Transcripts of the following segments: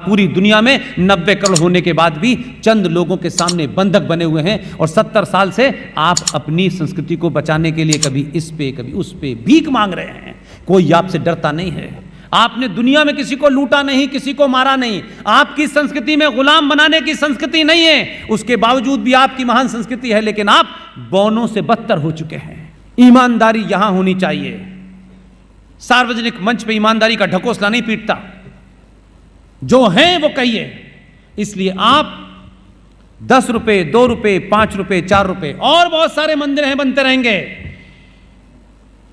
पूरी दुनिया में 90 करोड़ होने के बाद भी चंद लोगों के सामने बंधक बने हुए हैं और 70 साल से आप अपनी संस्कृति को बचाने के लिए कभी इस पे कभी उस पे भीख मांग रहे हैं। कोई आपसे डरता नहीं है। आपने दुनिया में किसी को लूटा नहीं, किसी को मारा नहीं। आपकी संस्कृति में गुलाम बनाने की संस्कृति नहीं है। उसके बावजूद भी आपकी महान संस्कृति है, लेकिन आप बौनों से बदतर हो चुके हैं। ईमानदारी यहां होनी चाहिए। सार्वजनिक मंच पे ईमानदारी का ढकोसला नहीं पीटता। जो है वो कहिए। इसलिए आप 10 रुपए, 2 रुपए, 5 रुपए, 4 रुपए, और बहुत सारे मंदिर हैं, बनते रहेंगे।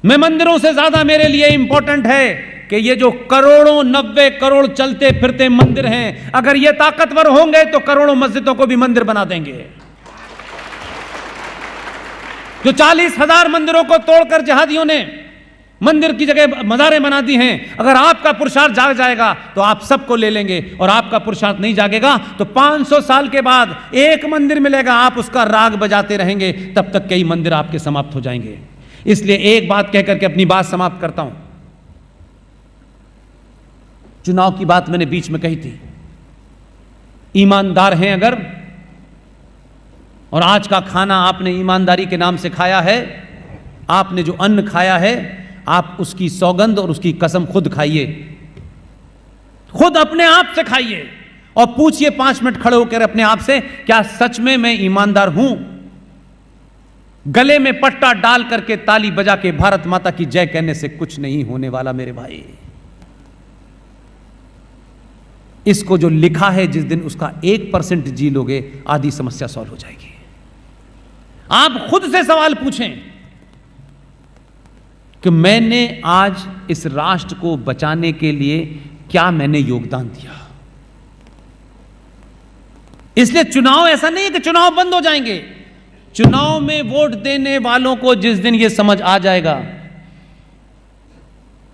मैं मंदिरों से ज्यादा मेरे लिए इंपॉर्टेंट है कि ये जो करोड़ों 90 करोड़ चलते फिरते मंदिर हैं, अगर ये ताकतवर होंगे तो करोड़ों मस्जिदों को भी मंदिर बना देंगे। जो 40,000 मंदिरों को तोड़कर जिहादियों ने मंदिर की जगह मज़ारें बना दी हैं, अगर आपका पुरुषार्थ जाग जाएगा तो आप सबको ले लेंगे, और आपका पुरुषार्थ नहीं जागेगा तो 500 साल के बाद एक मंदिर मिलेगा, आप उसका राग बजाते रहेंगे, तब तक कई मंदिर आपके समाप्त हो जाएंगे। इसलिए एक बात कहकर के अपनी बात समाप्त करता हूं। चुनाव की बात मैंने बीच में कही थी। ईमानदार हैं अगर, और आज का खाना आपने ईमानदारी के नाम से खाया है, आपने जो अन्न खाया है, आप उसकी सौगंध और उसकी कसम खुद खाइए, खुद अपने आप से खाइए और पूछिए 5 मिनट खड़े होकर अपने आप से, क्या सच में मैं ईमानदार हूं? गले में पट्टा डाल करके ताली बजा के भारत माता की जय कहने से कुछ नहीं होने वाला मेरे भाई। इसको जो लिखा है, जिस दिन उसका 1% जी लोगे, आधी समस्या सॉल्व हो जाएगी। आप खुद से सवाल पूछें कि मैंने आज इस राष्ट्र को बचाने के लिए क्या मैंने योगदान दिया। इसलिए चुनाव ऐसा नहीं है कि चुनाव बंद हो जाएंगे। चुनाव में वोट देने वालों को जिस दिन यह समझ आ जाएगा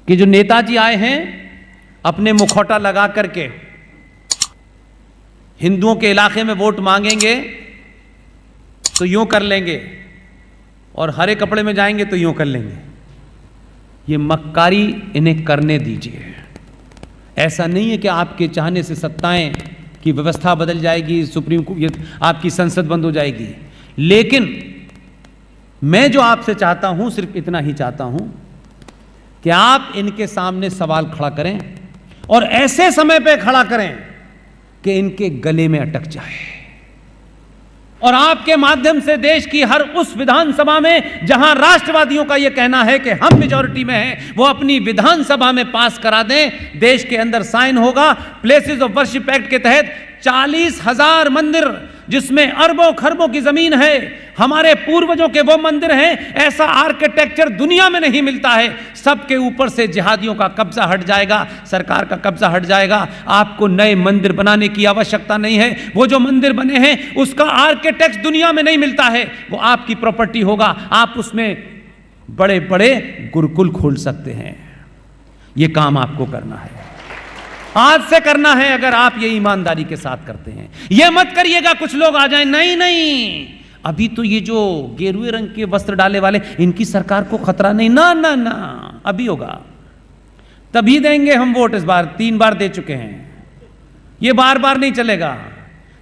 कि जो नेताजी आए हैं अपने मुखौटा लगा करके हिंदुओं के इलाके में वोट मांगेंगे तो यूं कर लेंगे, और हरे कपड़े में जाएंगे तो यूं कर लेंगे, ये मक्कारी इन्हें करने दीजिए। ऐसा नहीं है कि आपके चाहने से सत्ताएं की व्यवस्था बदल जाएगी, सुप्रीम कोर्ट, आपकी संसद बंद हो जाएगी। लेकिन मैं जो आपसे चाहता हूं, सिर्फ इतना ही चाहता हूं कि आप इनके सामने सवाल खड़ा करें, और ऐसे समय पे खड़ा करें कि इनके गले में अटक जाए, और आपके माध्यम से देश की हर उस विधानसभा में जहां राष्ट्रवादियों का यह कहना है कि हम मेजॉरिटी में हैं, वो अपनी विधानसभा में पास करा दें। देश के अंदर साइन होगा प्लेसेस ऑफ वर्शिप एक्ट के तहत 40,000 मंदिर, जिसमें अरबों खरबों की जमीन है, हमारे पूर्वजों के वो मंदिर हैं। ऐसा आर्किटेक्चर दुनिया में नहीं मिलता है। सबके ऊपर से जिहादियों का कब्जा हट जाएगा, सरकार का कब्जा हट जाएगा। आपको नए मंदिर बनाने की आवश्यकता नहीं है। वो जो मंदिर बने हैं उसका आर्किटेक्ट दुनिया में नहीं मिलता है, वो आपकी प्रॉपर्टी होगा। आप उसमें बड़े बड़े गुरुकुल खोल सकते हैं। ये काम आपको करना है, आज से करना है, अगर आप ये ईमानदारी के साथ करते हैं। ये मत करिएगा कुछ लोग आ जाएं, नहीं नहीं, अभी तो ये जो गेरुए रंग के वस्त्र डाले वाले, इनकी सरकार को खतरा नहीं, ना ना ना, अभी होगा, तभी देंगे हम वोट। इस बार 3 बार दे चुके हैं, ये बार बार नहीं चलेगा।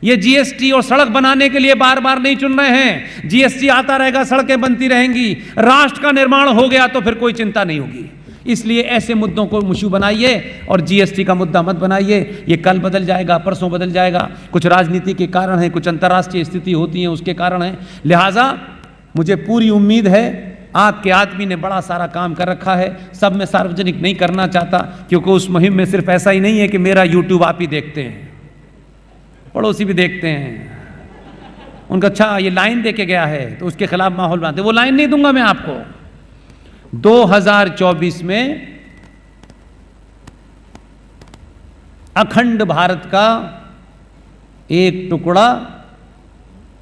ये जीएसटी और सड़क बनाने के लिए बार बार नहीं चुन रहे हैं। जीएसटी आता रहेगा, सड़कें बनती रहेंगी, राष्ट्र का निर्माण हो गया तो फिर कोई चिंता नहीं होगी। इसलिए ऐसे मुद्दों को मुश्किल बनाइए, और जीएसटी का मुद्दा मत बनाइए। ये कल बदल जाएगा, परसों बदल जाएगा। कुछ राजनीति के कारण है, कुछ अंतर्राष्ट्रीय स्थिति होती है, उसके कारण है। लिहाजा मुझे पूरी उम्मीद है, आपके आदमी ने बड़ा सारा काम कर रखा है। सब मैं सार्वजनिक नहीं करना चाहता, क्योंकि उस मुहिम में सिर्फ ऐसा ही नहीं है कि मेरा यूट्यूब आप ही देखते हैं, पड़ोसी भी देखते हैं। उनका अच्छा ये लाइन दे के गया है तो उसके खिलाफ माहौल बनाते, वो लाइन नहीं दूंगा मैं आपको। 2024 में अखंड भारत का एक टुकड़ा,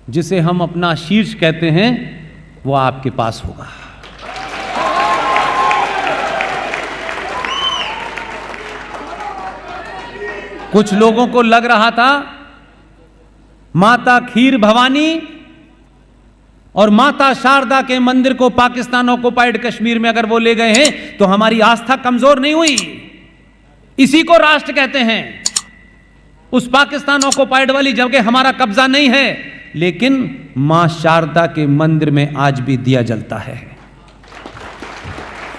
जिसे हम अपना शीर्ष कहते हैं, वो आपके पास होगा। कुछ लोगों को लग रहा था माता खीर भवानी और माता शारदा के मंदिर को पाकिस्तान ऑक्युपाइड कश्मीर में अगर वो ले गए हैं तो हमारी आस्था कमजोर नहीं हुई। इसी को राष्ट्र कहते हैं। उस पाकिस्तान ऑक्युपाइड वाली जगह हमारा कब्जा नहीं है, लेकिन मां शारदा के मंदिर में आज भी दिया जलता है।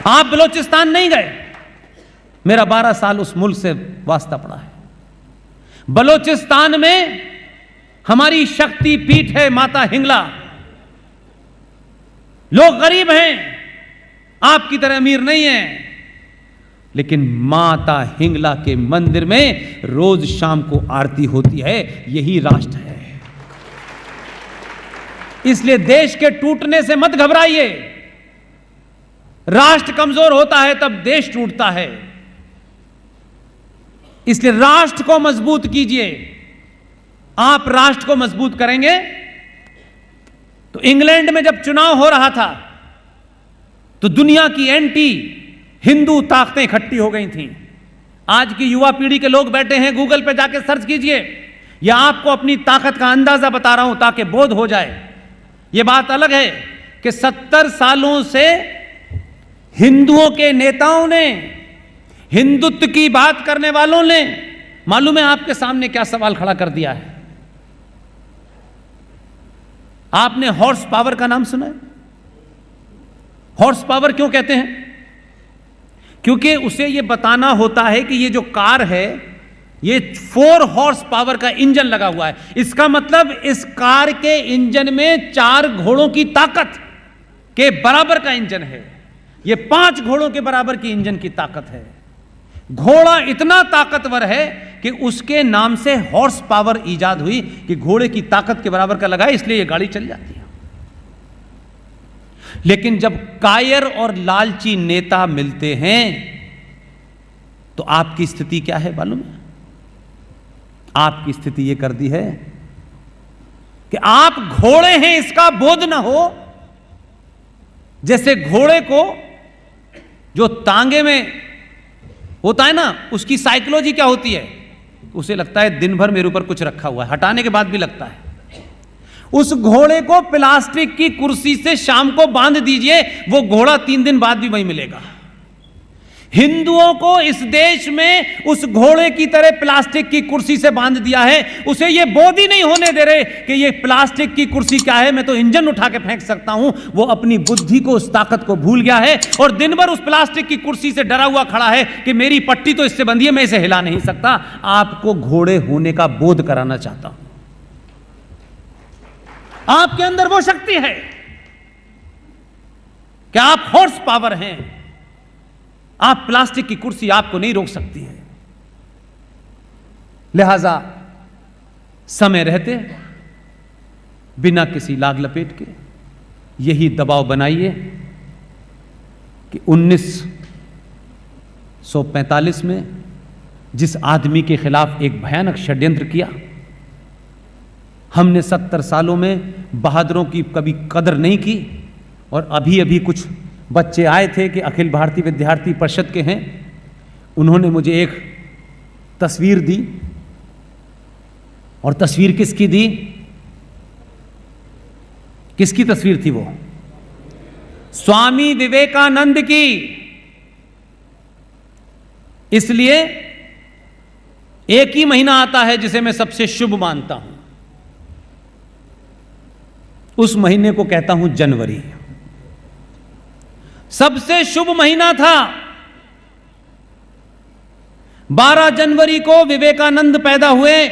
आप बलूचिस्तान नहीं गए, मेरा 12 साल उस मुल्क से वास्ता पड़ा है। बलूचिस्तान में हमारी शक्ति पीठ है माता हिंगला। लोग गरीब हैं, आपकी तरह अमीर नहीं है, लेकिन माता हिंगला के मंदिर में रोज शाम को आरती होती है। यही राष्ट्र है। इसलिए देश के टूटने से मत घबराइए। राष्ट्र कमजोर होता है तब देश टूटता है। इसलिए राष्ट्र को मजबूत कीजिए। आप राष्ट्र को मजबूत करेंगे तो इंग्लैंड में जब चुनाव हो रहा था तो दुनिया की एंटी हिंदू ताकतें इकट्ठी हो गई थीं। आज की युवा पीढ़ी के लोग बैठे हैं, गूगल पे जाके सर्च कीजिए, या आपको अपनी ताकत का अंदाजा बता रहा हूं ताकि बोध हो जाए। यह बात अलग है कि 70 सालों से हिंदुओं के नेताओं ने, हिंदुत्व की बात करने वालों ने, मालूम है आपके सामने क्या सवाल खड़ा कर दिया है? आपने हॉर्स पावर का नाम सुना है? हॉर्स पावर क्यों कहते हैं? क्योंकि उसे यह बताना होता है कि ये जो कार है ये 4 हॉर्स पावर का इंजन लगा हुआ है। इसका मतलब इस कार के इंजन में 4 घोड़ों की ताकत के बराबर का इंजन है। ये 5 घोड़ों के बराबर की इंजन की ताकत है। घोड़ा इतना ताकतवर है कि उसके नाम से हॉर्स पावर ईजाद हुई कि घोड़े की ताकत के बराबर का लगा है, इसलिए यह गाड़ी चल जाती है। लेकिन जब कायर और लालची नेता मिलते हैं तो आपकी स्थिति क्या है मालूम है? आपकी स्थिति यह कर दी है कि आप घोड़े हैं इसका बोध ना हो। जैसे घोड़े को जो तांगे में होता है ना, उसकी साइकोलॉजी क्या होती है? उसे लगता है दिन भर मेरे ऊपर कुछ रखा हुआ है, हटाने के बाद भी लगता है। उस घोड़े को प्लास्टिक की कुर्सी से शाम को बांध दीजिए, वो घोड़ा 3 दिन बाद भी वहीं मिलेगा। हिंदुओं को इस देश में उस घोड़े की तरह प्लास्टिक की कुर्सी से बांध दिया है। उसे ये बोध ही नहीं होने दे रहे कि ये प्लास्टिक की कुर्सी क्या है, मैं तो इंजन उठा के फेंक सकता हूं। वो अपनी बुद्धि को, उस ताकत को भूल गया है और दिन भर उस प्लास्टिक की कुर्सी से डरा हुआ खड़ा है कि मेरी पट्टी तो इससे बंधी है, मैं इसे हिला नहीं सकता। आपको घोड़े होने का बोध कराना चाहता हूं। आपके अंदर वो शक्ति है कि आप हॉर्स पावर हैं। आप प्लास्टिक की कुर्सी आपको नहीं रोक सकती है। लिहाजा समय रहते बिना किसी लाग लपेट के यही दबाव बनाइए कि 1945 में जिस आदमी के खिलाफ एक भयानक षड्यंत्र किया, हमने 70 सालों में बहादुरों की कभी कदर नहीं की। और अभी अभी कुछ बच्चे आए थे कि अखिल भारतीय विद्यार्थी परिषद के हैं, उन्होंने मुझे एक तस्वीर दी। और तस्वीर किसकी दी? किसकी तस्वीर थी वो? स्वामी विवेकानंद की। इसलिए एक ही महीना आता है जिसे मैं सबसे शुभ मानता हूं, उस महीने को कहता हूं जनवरी। सबसे शुभ महीना था। 12 जनवरी को विवेकानंद पैदा हुए,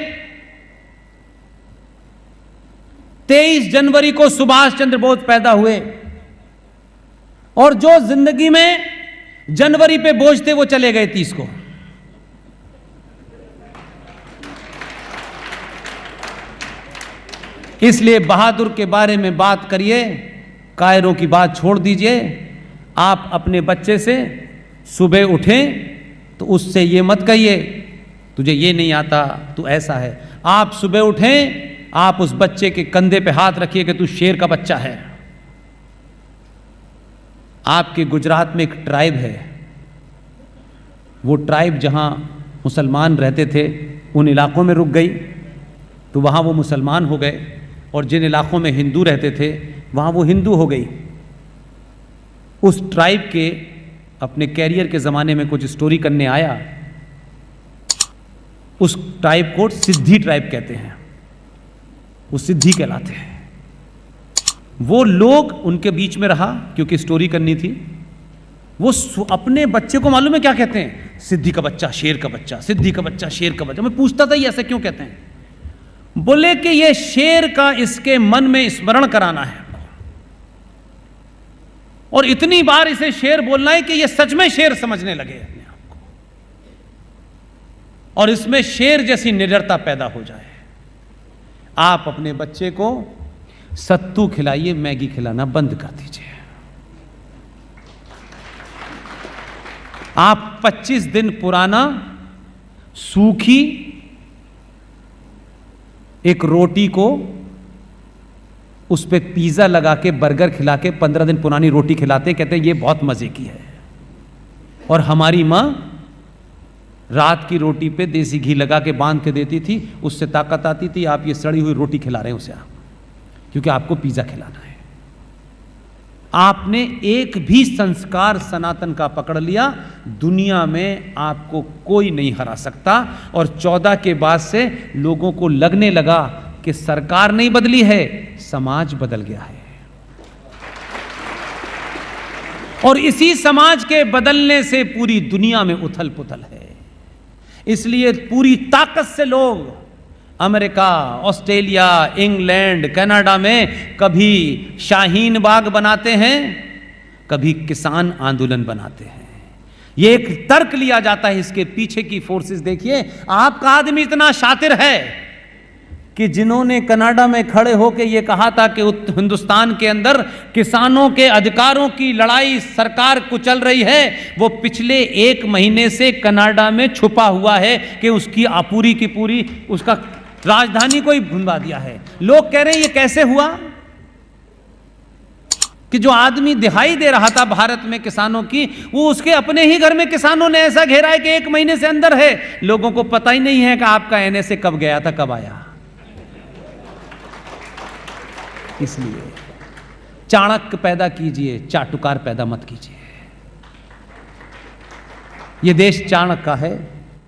23 जनवरी को सुभाष चंद्र बोस पैदा हुए। और जो जिंदगी में जनवरी पे बोझ थे वो चले गए 30 को। इसलिए बहादुर के बारे में बात करिए, कायरों की बात छोड़ दीजिए। आप अपने बच्चे से सुबह उठें तो उससे ये मत कहिए तुझे ये नहीं आता, तू ऐसा है। आप सुबह उठें, आप उस बच्चे के कंधे पे हाथ रखिए कि तू शेर का बच्चा है। आपके गुजरात में एक ट्राइब है, वो ट्राइब जहां मुसलमान रहते थे उन इलाकों में रुक गई तो वहां वो मुसलमान हो गए, और जिन इलाकों में हिंदू रहते थे वहां वो हिंदू हो गई। उस ट्राइब के अपने कैरियर के ज़माने में कुछ स्टोरी करने आया। उस ट्राइब को सिद्धि ट्राइब कहते हैं, वो सिद्धि कहलाते हैं। वो लोग उनके बीच में रहा क्योंकि स्टोरी करनी थी। वो अपने बच्चे को मालूम है क्या कहते हैं? सिद्धि का बच्चा, शेर का बच्चा, सिद्धि का बच्चा, शेर का बच्चा। मैं पूछता था ये ऐसे क्यों कहते हैं? बोले कि ये शेर का इसके मन में स्मरण कराना है और इतनी बार इसे शेर बोलना है कि ये सच में शेर समझने लगे अपने आप को और इसमें शेर जैसी निडरता पैदा हो जाए। आप अपने बच्चे को सत्तू खिलाइए, मैगी खिलाना बंद कर दीजिए। आप 25 दिन पुराना सूखी एक रोटी को उस पे पिज्जा लगा के, बर्गर खिला के 15 दिन पुरानी रोटी खिलाते, कहते हैं ये बहुत मजे की है। और हमारी मां रात की रोटी पे देसी घी लगा के बांध के देती थी, उससे ताकत आती थी। आप ये सड़ी हुई रोटी खिला रहे हैं उसे, आप क्योंकि आपको पिज्जा खिलाना है। आपने एक भी संस्कार सनातन का पकड़ लिया, दुनिया में आपको कोई नहीं हरा सकता। और 14 के बाद से लोगों को लगने लगा कि सरकार नहीं बदली है, समाज बदल गया है। और इसी समाज के बदलने से पूरी दुनिया में उथल पुथल है। इसलिए पूरी ताकत से लोग अमेरिका, ऑस्ट्रेलिया, इंग्लैंड, कनाडा में कभी शाहीन बाग बनाते हैं, कभी किसान आंदोलन बनाते हैं। ये एक तर्क लिया जाता है, इसके पीछे की फोर्सेस देखिए। आपका आदमी इतना शातिर है कि जिन्होंने कनाडा में खड़े होकर यह कहा था कि हिंदुस्तान के अंदर किसानों के अधिकारों की लड़ाई सरकार कुचल रही है, वो पिछले 1 महीने से कनाडा में छुपा हुआ है कि उसकी पूरी की पूरी उसका राजधानी को ही भुनवा दिया है। लोग कह रहे हैं ये कैसे हुआ कि जो आदमी दिहाई दे रहा था भारत में किसानों की, वो उसके अपने ही घर में किसानों ने ऐसा घेरा है कि 1 महीने से अंदर है। लोगों को पता ही नहीं है कि आपका एनएसए कब गया था, कब आया। इसलिए चाणक्य पैदा कीजिए, चाटुकार पैदा मत कीजिए। यह देश चाणक्य का है,